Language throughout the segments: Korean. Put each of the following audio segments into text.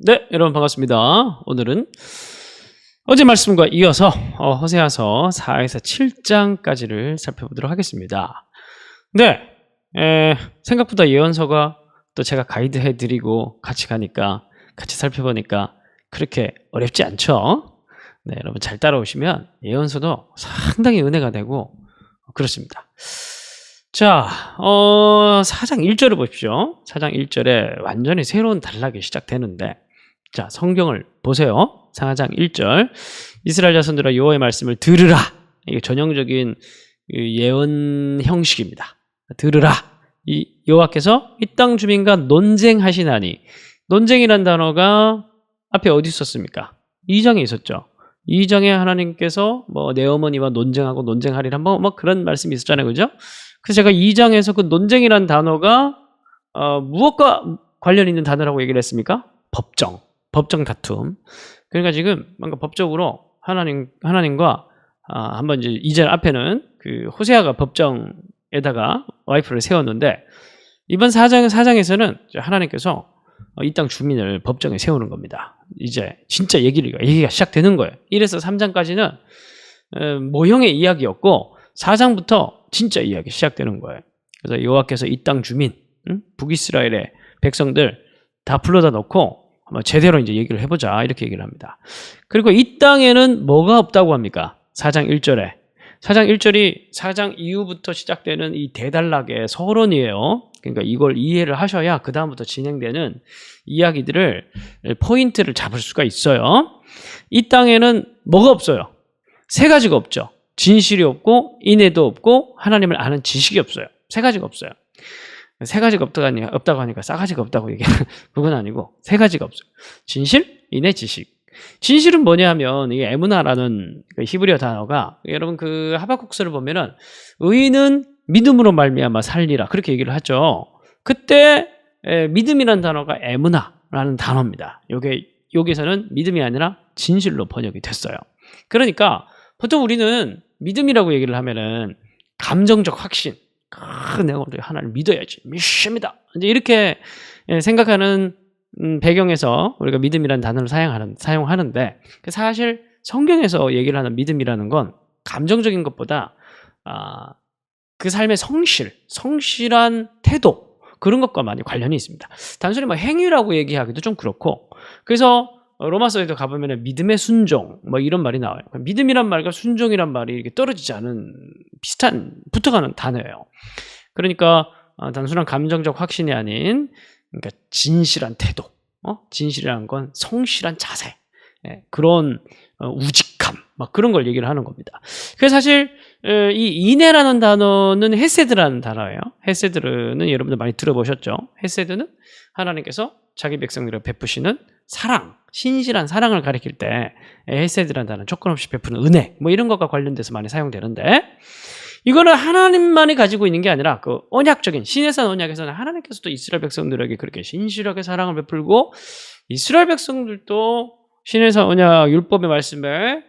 네, 여러분 반갑습니다. 오늘은 어제 말씀과 이어서 호세아서 4에서 7장까지를 살펴보도록 하겠습니다. 네, 생각보다 예언서가 또 제가 가이드 해드리고 같이 가니까 같이 살펴보니까 그렇게 어렵지 않죠? 네, 여러분 잘 따라오시면 예언서도 상당히 은혜가 되고 그렇습니다. 자, 4장 1절을 보십시오. 4장 1절에 완전히 새로운 단락이 시작되는데, 자, 성경을 보세요. 4장 1절. 이스라엘 자손들아 여호와의 말씀을 들으라. 이게 전형적인 예언 형식입니다. 들으라. 이 여호와께서 이 땅 주민과 논쟁하시나니. 논쟁이란 단어가 앞에 어디 있었습니까? 2장에 있었죠. 2장에 하나님께서 내 어머니와 논쟁하고 논쟁하리라 뭐 그런 말씀이 있었잖아요. 그죠? 그래서 제가 2장에서 그 논쟁이란 단어가 무엇과 관련 있는 단어라고 얘기를 했습니까? 법정 다툼. 그러니까 지금 뭔가 법적으로 하나님과 한번 이제 2절 앞에는 그 호세아가 법정에다가 와이프를 세웠는데, 이번 4장에서는 하나님께서 이 땅 주민을 법정에 세우는 겁니다. 이제 진짜 얘기가 시작되는 거예요. 1에서 3장까지는 모형의 이야기였고 4장부터 진짜 이야기 시작되는 거예요. 그래서 여호와께서 이 땅 주민, 북이스라엘의 백성들 다 불러다 놓고 한번 제대로 이제 얘기를 해보자, 이렇게 얘기를 합니다. 그리고 이 땅에는 뭐가 없다고 합니까? 4장 1절에. 4장 1절이 4장 이후부터 시작되는 이 대단락의 서론이에요. 그러니까 이걸 이해를 하셔야 그 다음부터 진행되는 이야기들을 포인트를 잡을 수가 있어요. 이 땅에는 뭐가 없어요? 세 가지가 없죠. 진실이 없고 인애도 없고 하나님을 아는 지식이 없어요. 세 가지가 없어요. 세 가지가 없다고 하니까 싸가지가 없다고 얘기하는 그건 아니고 세 가지가 없어요. 진실, 인애, 지식. 진실은 뭐냐 하면 이게 에무나라는 그 히브리어 단어가, 여러분 그 하박국서를 보면은 의인은 믿음으로 말미암아 살리라 그렇게 얘기를 하죠. 그때 믿음이라는 단어가 에무나라는 단어입니다. 여기서는 믿음이 아니라 진실로 번역이 됐어요. 그러니까 보통 우리는 믿음이라고 얘기를 하면은 감정적 확신, 내가 하나님을 믿어야지, 믿습니다, 이제 이렇게 생각하는 배경에서 우리가 믿음이라는 단어를 사용하는데, 사실 성경에서 얘기를 하는 믿음이라는 건 감정적인 것보다 그 삶의 성실한 태도, 그런 것과 많이 관련이 있습니다. 단순히 행위라고 얘기하기도 좀 그렇고, 그래서 로마서에도 가보면 믿음의 순종 이런 말이 나와요. 믿음이란 말과 순종이란 말이 이렇게 떨어지지 않은 비슷한 붙어가는 단어예요. 그러니까 단순한 감정적 확신이 아닌, 그러니까 진실한 태도, 진실이라는 건 성실한 자세, 그런 우직함, 그런 걸 얘기를 하는 겁니다. 그래서 사실 이 인애라는 단어는 헤세드라는 단어예요. 헤세드는 여러분들 많이 들어보셨죠? 헤세드는 하나님께서 자기 백성들을 베푸시는 사랑, 신실한 사랑을 가리킬 때 헤세드라는 단어는 조건 없이 베푸는 은혜, 이런 것과 관련돼서 많이 사용되는데, 이거는 하나님만이 가지고 있는 게 아니라 그 언약적인 신해산 언약에서는 하나님께서도 이스라엘 백성들에게 그렇게 신실하게 사랑을 베풀고, 이스라엘 백성들도 신해산 언약 율법의 말씀을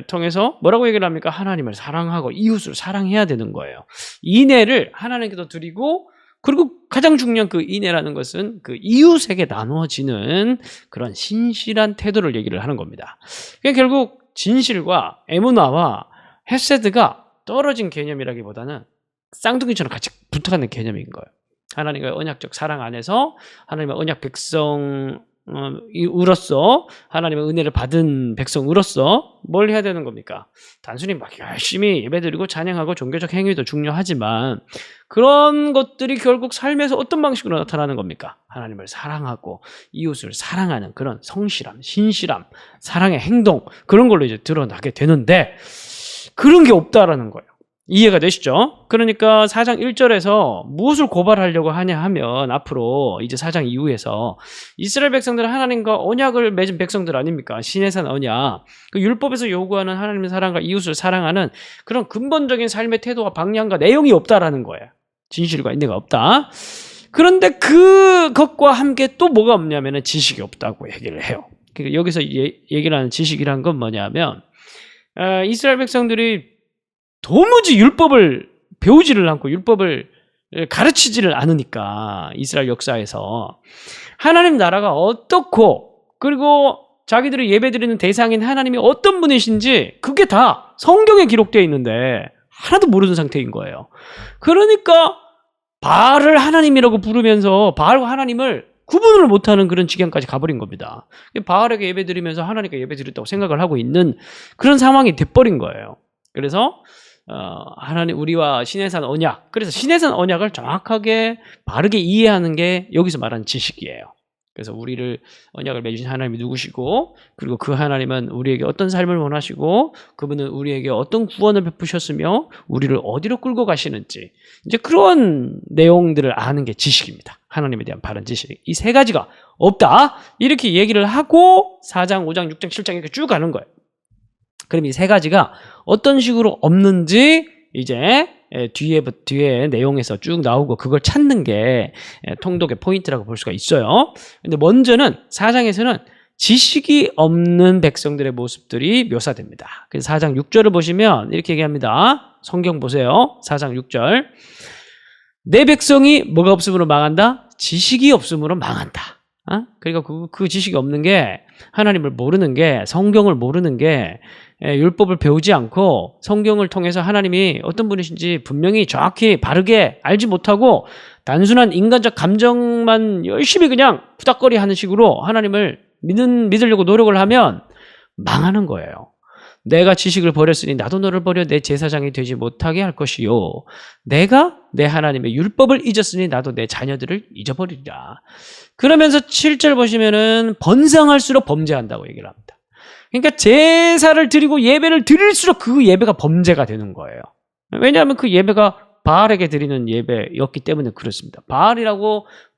통해서 뭐라고 얘기를 합니까? 하나님을 사랑하고 이웃을 사랑해야 되는 거예요. 인애를 하나님께도 드리고, 그리고 가장 중요한 그 인애라는 것은 그 이웃에게 나누어지는 그런 신실한 태도를 얘기를 하는 겁니다. 그러니까 결국 진실과 에무나와 헤세드가 떨어진 개념이라기보다는 쌍둥이처럼 같이 붙어가는 개념인 거예요. 하나님의 언약적 사랑 안에서 하나님의 언약 백성으로서, 하나님의 은혜를 받은 백성으로서 뭘 해야 되는 겁니까? 단순히 열심히 예배드리고 찬양하고 종교적 행위도 중요하지만, 그런 것들이 결국 삶에서 어떤 방식으로 나타나는 겁니까? 하나님을 사랑하고 이웃을 사랑하는 그런 성실함, 신실함, 사랑의 행동, 그런 걸로 이제 드러나게 되는데, 그런 게 없다라는 거예요. 이해가 되시죠? 그러니까 4장 1절에서 무엇을 고발하려고 하냐 하면, 앞으로 이제 4장 이후에서 이스라엘 백성들은 하나님과 언약을 맺은 백성들 아닙니까? 신해산 언약, 그 율법에서 요구하는 하나님의 사랑과 이웃을 사랑하는 그런 근본적인 삶의 태도와 방향과 내용이 없다라는 거예요. 진실과 인내가 없다. 그런데 그것과 함께 또 뭐가 없냐면 지식이 없다고 얘기를 해요. 그러니까 여기서 얘기를 하는 지식이란 건 뭐냐면, 이스라엘 백성들이 도무지 율법을 배우지를 않고 율법을 가르치지를 않으니까, 이스라엘 역사에서 하나님 나라가 어떻고 그리고 자기들이 예배드리는 대상인 하나님이 어떤 분이신지 그게 다 성경에 기록되어 있는데 하나도 모르는 상태인 거예요. 그러니까 바알을 하나님이라고 부르면서 바알과 하나님을 구분을 못하는 그런 지경까지 가버린 겁니다. 바알에게 예배드리면서 하나님께 예배드렸다고 생각을 하고 있는 그런 상황이 돼버린 거예요. 그래서 하나님 우리와 시내산 언약, 그래서 시내산 언약을 정확하게 바르게 이해하는 게 여기서 말하는 지식이에요. 그래서 우리를 언약을 맺으신 하나님이 누구시고, 그리고 그 하나님은 우리에게 어떤 삶을 원하시고, 그분은 우리에게 어떤 구원을 베푸셨으며 우리를 어디로 끌고 가시는지, 이제 그런 내용들을 아는 게 지식입니다. 하나님에 대한 바른 지식. 이 세 가지가 없다 이렇게 얘기를 하고 4장, 5장, 6장, 7장 이렇게 쭉 가는 거예요. 그럼 이 세 가지가 어떤 식으로 없는지 이제 뒤에 내용에서 쭉 나오고 그걸 찾는 게 통독의 포인트라고 볼 수가 있어요. 근데 먼저는 4장에서는 지식이 없는 백성들의 모습들이 묘사됩니다. 그래서 4장 6절을 보시면 이렇게 얘기합니다. 성경 보세요. 4장 6절. 내 백성이 뭐가 없음으로 망한다? 지식이 없음으로 망한다. 그러니까 그 지식이 없는 게, 하나님을 모르는 게, 성경을 모르는 게, 율법을 배우지 않고 성경을 통해서 하나님이 어떤 분이신지 분명히 정확히 바르게 알지 못하고 단순한 인간적 감정만 열심히 그냥 푸닥거리 하는 식으로 하나님을 믿으려고 노력을 하면 망하는 거예요. 내가 지식을 버렸으니 나도 너를 버려 내 제사장이 되지 못하게 할 것이요, 내가 내 하나님의 율법을 잊었으니 나도 내 자녀들을 잊어버리리라. 그러면서 7절 보시면은 번성할수록 범죄한다고 얘기를 합니다. 그러니까 제사를 드리고 예배를 드릴수록 그 예배가 범죄가 되는 거예요. 왜냐하면 그 예배가 바알에게 드리는 예배였기 때문에 그렇습니다.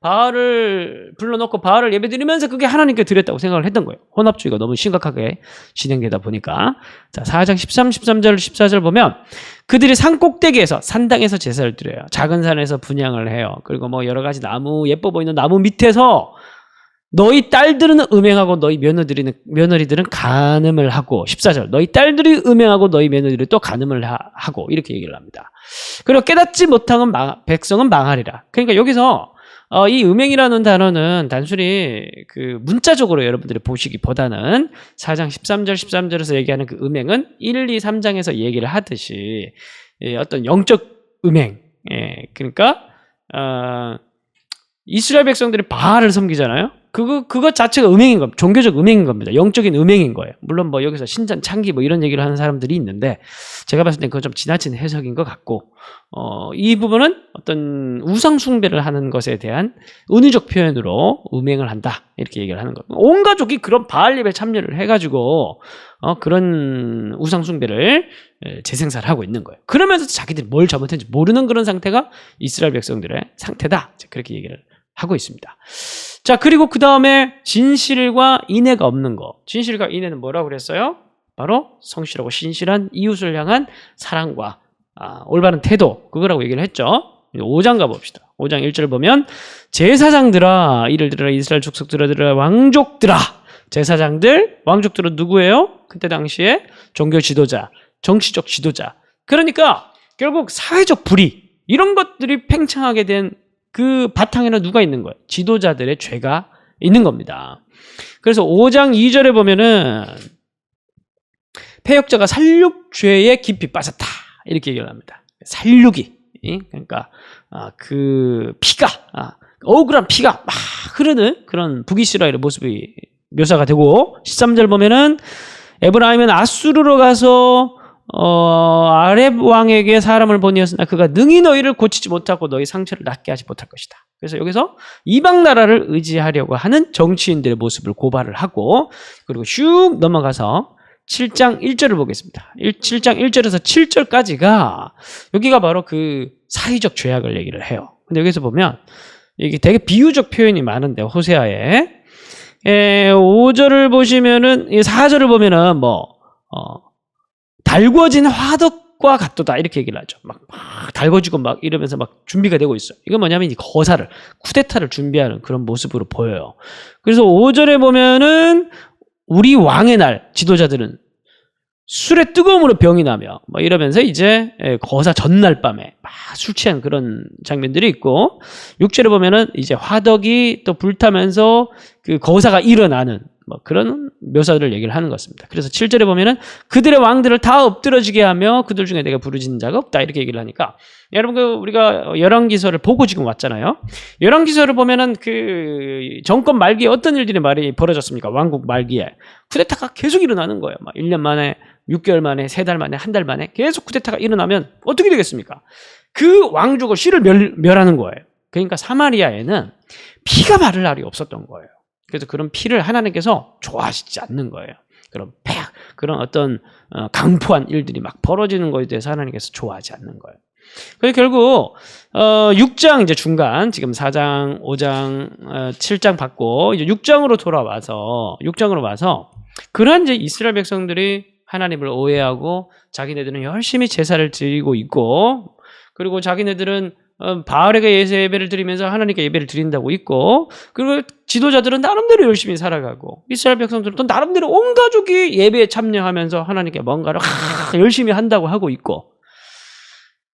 바알을 불러놓고 바알을 예배 드리면서 그게 하나님께 드렸다고 생각을 했던 거예요. 혼합주의가 너무 심각하게 진행되다 보니까. 자, 4장 13절 14절 보면 그들이 산 꼭대기에서, 산당에서 제사를 드려요. 작은 산에서 분향을 해요. 그리고 뭐 여러 가지 나무, 예뻐 보이는 나무 밑에서 너희 딸들은 음행하고 너희 며느리들은 간음을 하고, 14절, 너희 딸들이 음행하고 너희 며느리들이 또 간음을 하고, 이렇게 얘기를 합니다. 그리고 깨닫지 못하는 백성은 망하리라. 그러니까 여기서 이 음행이라는 단어는 단순히 그 문자적으로 여러분들이 보시기보다는 4장 13절에서 얘기하는 그 음행은 1, 2, 3장에서 얘기를 하듯이 어떤 영적 음행, 그러니까 이스라엘 백성들이 바알을 섬기잖아요. 그것 자체가 음행인 겁니다. 종교적 음행인 겁니다. 영적인 음행인 거예요. 물론 뭐 여기서 신전 창기 뭐 이런 얘기를 하는 사람들이 있는데, 제가 봤을 땐 그건 좀 지나친 해석인 것 같고, 이 부분은 어떤 우상 숭배를 하는 것에 대한 은유적 표현으로 음행을 한다, 이렇게 얘기를 하는 겁니다. 온 가족이 그런 바알 예배에 참여를 해가지고 그런 우상 숭배를 재생산을 하고 있는 거예요. 그러면서 자기들이 뭘 잘못했는지 모르는 그런 상태가 이스라엘 백성들의 상태다, 그렇게 얘기를 하고 있습니다. 자, 그리고 그 다음에 진실과 인애가 없는 거. 진실과 인애는 뭐라고 그랬어요? 바로 성실하고 신실한 이웃을 향한 사랑과 올바른 태도, 그거라고 얘기를 했죠. 5장 가봅시다. 5장 1절 보면 제사장들아 이를 들으라, 이스라엘 족속들아 들으라, 왕족들아. 제사장들, 왕족들은 누구예요? 그때 당시에 종교 지도자, 정치적 지도자. 그러니까 결국 사회적 불의, 이런 것들이 팽창하게 된 그 바탕에는 누가 있는 거예요? 지도자들의 죄가 있는 겁니다. 그래서 5장 2절에 보면은 패역자가 살육죄에 깊이 빠졌다, 이렇게 얘기를 합니다. 살육이, 그러니까 그 피가, 억울한 피가 막 흐르는 그런 북이스라엘의 모습이 묘사가 되고, 13절 보면은 에브라임은 아수르로 가서 아렙 왕에게 사람을 보내었으나 그가 능히 너희를 고치지 못하고 너희 상처를 낫게 하지 못할 것이다. 그래서 여기서 이방 나라를 의지하려고 하는 정치인들의 모습을 고발을 하고, 그리고 슉 넘어가서 7장 1절을 보겠습니다. 7장 1절에서 7절까지가 여기가 바로 그 사회적 죄악을 얘기를 해요. 근데 여기서 보면 이게 되게 비유적 표현이 많은데, 호세아에 5절을 보시면은, 4절을 보면은 달궈진 화덕과 같도다, 이렇게 얘기를 하죠. 막 달궈지고 막 이러면서 막 준비가 되고 있어요. 이건 뭐냐면 이 거사를, 쿠데타를 준비하는 그런 모습으로 보여요. 그래서 5절에 보면은 우리 왕의 날 지도자들은 술의 뜨거움으로 병이 나며 이러면서 이제 거사 전날 밤에 막 술 취한 그런 장면들이 있고, 6절에 보면은 이제 화덕이 또 불타면서 그 거사가 일어나는 뭐 그런 묘사를 얘기를 하는 것입니다. 그래서 7절에 보면은 그들의 왕들을 다 엎드러지게 하며 그들 중에 내가 부르짖는 자가 없다 이렇게 얘기를 하니까 여러분 우리가 열왕기서를 보고 지금 왔잖아요. 열왕기서를 보면은 그 정권 말기에 어떤 일들이 말이 벌어졌습니까? 왕국 말기에 쿠데타가 계속 일어나는 거예요. 막 1년 만에 6개월 만에 3달 만에 1달 만에 계속 쿠데타가 일어나면 어떻게 되겠습니까? 그 왕족을 씨를 멸하는 거예요. 그러니까 사마리아에는 피가 바를 날이 없었던 거예요. 그래서 그런 피를 하나님께서 좋아하시지 않는 거예요. 그런 어떤 강포한 일들이 막 벌어지는 것에 대해서 하나님께서 좋아하지 않는 거예요. 그래서 결국 6장 이제 중간 지금 4장, 5장, 7장 받고 이제 6장으로 와서 그런 이제 이스라엘 백성들이 하나님을 오해하고 자기네들은 열심히 제사를 드리고 있고 그리고 자기네들은 바알에게 예배를 드리면서 하나님께 예배를 드린다고 있고 그리고 지도자들은 나름대로 열심히 살아가고 이스라엘 백성들은 또 나름대로 온 가족이 예배에 참여하면서 하나님께 뭔가를 열심히 한다고 하고 있고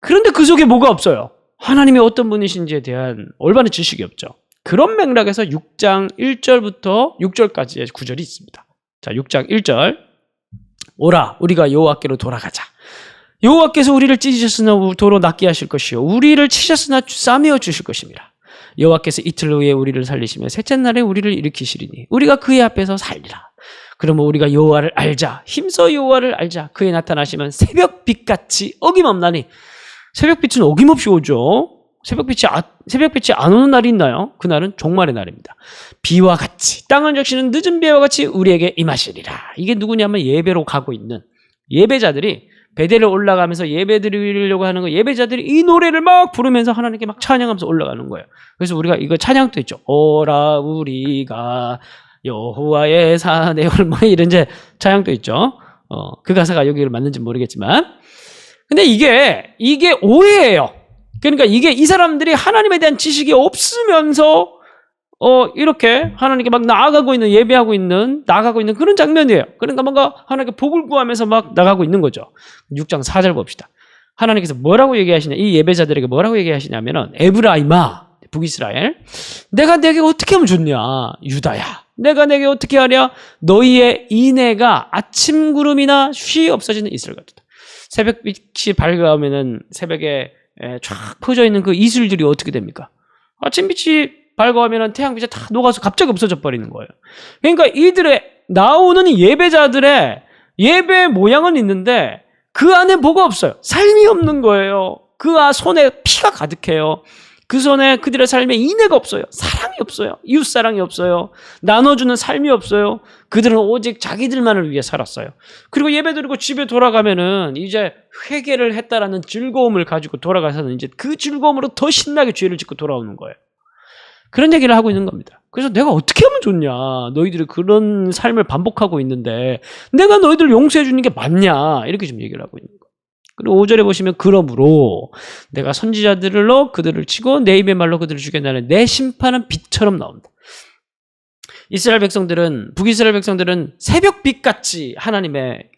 그런데 그 속에 뭐가 없어요? 하나님이 어떤 분이신지에 대한 올바른 지식이 없죠. 그런 맥락에서 6장 1절부터 6절까지의 구절이 있습니다. 자, 6장 1절 오라 우리가 여호와께로 돌아가자. 여호와께서 우리를 찢으셨으나 도로 낫게 하실 것이요 우리를 치셨으나 싸매어 주실 것입니다. 여호와께서 이틀 후에 우리를 살리시며 셋째 날에 우리를 일으키시리니 우리가 그의 앞에서 살리라. 그러면 우리가 여호와를 알자. 힘써 여호와를 알자. 그의 나타나시면 새벽빛같이 어김없나니 새벽빛은 어김없이 오죠. 새벽빛이 안 오는 날이 있나요? 그날은 종말의 날입니다. 비와 같이 땅을 적시는 늦은 비와 같이 우리에게 임하시리라. 이게 누구냐면 예배로 가고 있는 예배자들이 베델을 올라가면서 예배 드리려고 하는 거 예배자들이 이 노래를 막 부르면서 하나님께 막 찬양하면서 올라가는 거예요. 그래서 우리가 이거 찬양도 있죠. 오라 우리가 여호와의 산에 뭐 이런 이제 찬양도 있죠. 그 가사가 여기를 맞는지 모르겠지만 근데 이게 오해예요. 그러니까 이 사람들이 하나님에 대한 지식이 없으면서 이렇게 하나님께 막 나아가고 있는 그런 장면이에요. 그러니까 뭔가 하나님께 복을 구하면서 막 나가고 있는 거죠. 6장 4절 봅시다. 하나님께서 뭐라고 얘기하시냐? 이 예배자들에게 뭐라고 얘기하시냐면은 에브라임아, 북이스라엘, 내가 내게 어떻게 하면 좋냐? 유다야, 내가 내게 어떻게 하랴? 너희의 인애가 아침 구름이나 쉬 없어지는 이슬 같다. 새벽빛이 밝아오면은 새벽에 쫙 퍼져 있는 그 이슬들이 어떻게 됩니까? 아침빛이 밝아오면 태양빛이 다 녹아서 갑자기 없어져 버리는 거예요. 그러니까 이들의 나오는 예배자들의 예배 모양은 있는데 그 안에 뭐가 없어요. 삶이 없는 거예요. 그 손에 피가 가득해요. 그 손에 그들의 삶에 인애가 없어요. 사랑이 없어요. 이웃사랑이 없어요. 나눠주는 삶이 없어요. 그들은 오직 자기들만을 위해 살았어요. 그리고 예배드리고 집에 돌아가면은 이제 회개를 했다라는 즐거움을 가지고 돌아가서는 이제 그 즐거움으로 더 신나게 죄를 짓고 돌아오는 거예요. 그런 얘기를 하고 있는 겁니다. 그래서 내가 어떻게 하면 좋냐? 너희들이 그런 삶을 반복하고 있는데 내가 너희들 용서해 주는 게 맞냐? 이렇게 좀 얘기를 하고 있는 거예요. 그리고 5절에 보시면 그러므로 내가 선지자들로 그들을 치고 내 입의 말로 그들을 죽였나니 내 심판은 빛처럼 나온다. 이스라엘 백성들은 북이스라엘 백성들은 새벽빛같이 하나님의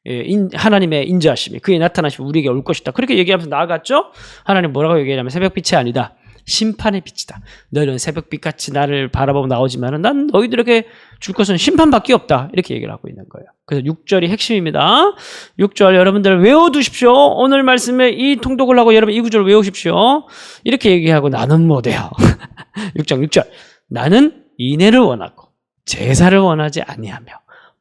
인자하심이 그의 나타나심이 우리에게 올 것이다. 그렇게 얘기하면서 나아갔죠. 하나님 뭐라고 얘기하냐면 새벽빛이 아니다. 심판의 빛이다. 너희는 새벽빛같이 나를 바라보고 나오지만 난 너희들에게 줄 것은 심판밖에 없다. 이렇게 얘기를 하고 있는 거예요. 그래서 6절이 핵심입니다. 6절 여러분들 외워두십시오. 오늘 말씀에 이 통독을 하고 여러분 이 구절을 외우십시오. 이렇게 얘기하고 나는 못해요. 6장 6절 나는 인애를 원하고 제사를 원하지 아니하며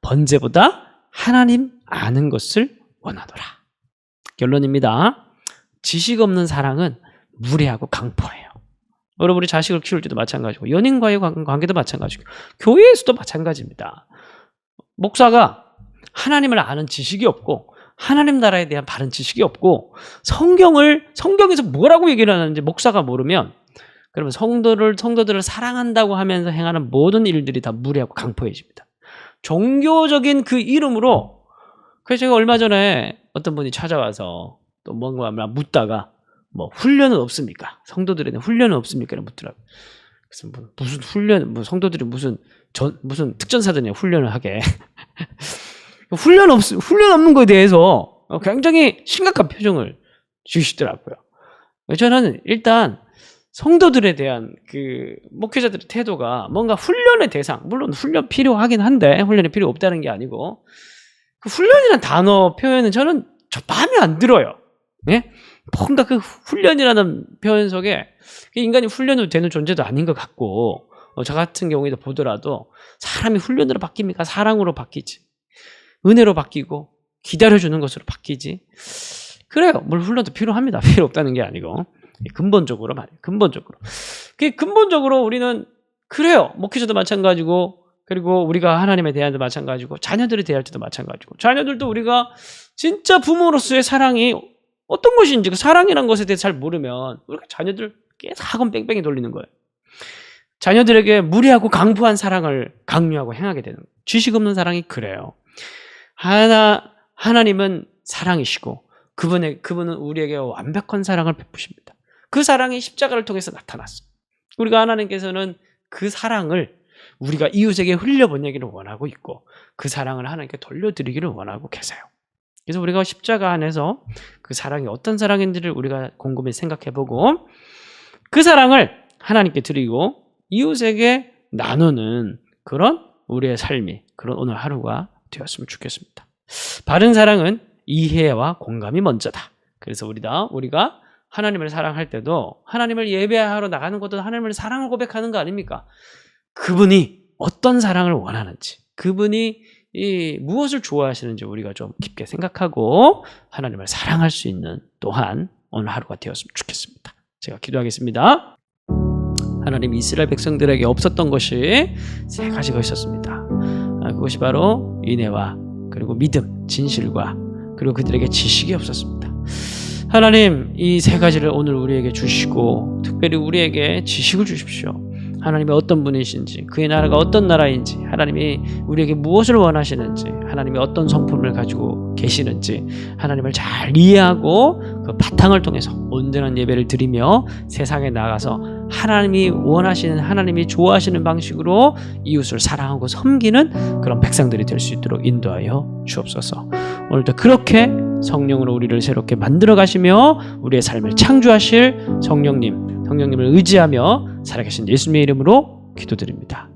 번제보다 하나님 아는 것을 원하노라. 결론입니다. 지식 없는 사랑은 무례하고 강포예요. 여러분 우리 자식을 키울 때도 마찬가지고 연인과의 관계도 마찬가지고 교회에서도 마찬가지입니다. 목사가 하나님을 아는 지식이 없고 하나님 나라에 대한 바른 지식이 없고 성경에서 뭐라고 얘기를 하는지 목사가 모르면 그러면 성도들을 사랑한다고 하면서 행하는 모든 일들이 다 무례하고 강포해집니다. 종교적인 그 이름으로 그래서 제가 얼마 전에 어떤 분이 찾아와서 또 뭔가 묻다가 뭐 훈련은 없습니까? 성도들에 대한 훈련은 없습니까? 이렇게 묻더라고요. 그래서 무슨 훈련, 성도들이 무슨 특전사들이냐 훈련을 하게. 훈련 없는 거에 대해서 굉장히 심각한 표정을 주시더라고요. 저는 일단 성도들에 대한 그 목회자들의 태도가 뭔가 훈련의 대상, 물론 훈련 필요하긴 한데 훈련이 필요 없다는 게 아니고 그 훈련이라는 단어 표현은 저는 마음에 안 들어요. 예? 뭔가 그 훈련이라는 표현 속에 인간이 훈련으로 되는 존재도 아닌 것 같고 저 같은 경우에도 보더라도 사람이 훈련으로 바뀝니까? 사랑으로 바뀌지. 은혜로 바뀌고 기다려주는 것으로 바뀌지. 그래요. 물 훈련도 필요합니다. 필요 없다는 게 아니고 근본적으로 말이에요. 근본적으로 우리는 그래요. 목회자도 마찬가지고 그리고 우리가 하나님에 대한도 마찬가지고 자녀들에 대할 때도 마찬가지고 자녀들도 우리가 진짜 부모로서의 사랑이 어떤 것인지 그 사랑이라는 것에 대해서 잘 모르면 우리가 자녀들 계속 학원 뺑뺑이 돌리는 거예요. 자녀들에게 무리하고 강부한 사랑을 강요하고 행하게 되는 거예요. 지식 없는 사랑이 그래요. 하나님은 사랑이시고 그분은 우리에게 완벽한 사랑을 베푸십니다. 그 사랑이 십자가를 통해서 나타났어요. 우리가 하나님께서는 그 사랑을 우리가 이웃에게 흘려보내기를 원하고 있고 그 사랑을 하나님께 돌려드리기를 원하고 계세요. 그래서 우리가 십자가 안에서 그 사랑이 어떤 사랑인지를 우리가 곰곰이 생각해보고 그 사랑을 하나님께 드리고 이웃에게 나누는 그런 우리의 삶이 그런 오늘 하루가 되었으면 좋겠습니다. 바른 사랑은 이해와 공감이 먼저다. 그래서 우리가 하나님을 사랑할 때도 하나님을 예배하러 나가는 것도 하나님을 사랑을 고백하는 거 아닙니까? 그분이 어떤 사랑을 원하는지 그분이 무엇을 좋아하시는지 우리가 좀 깊게 생각하고 하나님을 사랑할 수 있는 또한 오늘 하루가 되었으면 좋겠습니다. 제가 기도하겠습니다. 하나님 이스라엘 백성들에게 없었던 것이 3가지가 있었습니다. 그것이 바로 인애와 그리고 믿음, 진실과 그리고 그들에게 지식이 없었습니다. 하나님 이 3가지를 오늘 우리에게 주시고 특별히 우리에게 지식을 주십시오. 하나님이 어떤 분이신지 그의 나라가 어떤 나라인지 하나님이 우리에게 무엇을 원하시는지 하나님이 어떤 성품을 가지고 계시는지 하나님을 잘 이해하고 그 바탕을 통해서 온전한 예배를 드리며 세상에 나가서 하나님이 원하시는 하나님이 좋아하시는 방식으로 이웃을 사랑하고 섬기는 그런 백성들이 될 수 있도록 인도하여 주옵소서. 오늘도 그렇게 성령으로 우리를 새롭게 만들어 가시며 우리의 삶을 창조하실 성령님을 의지하며 살아계신 예수님의 이름으로 기도드립니다.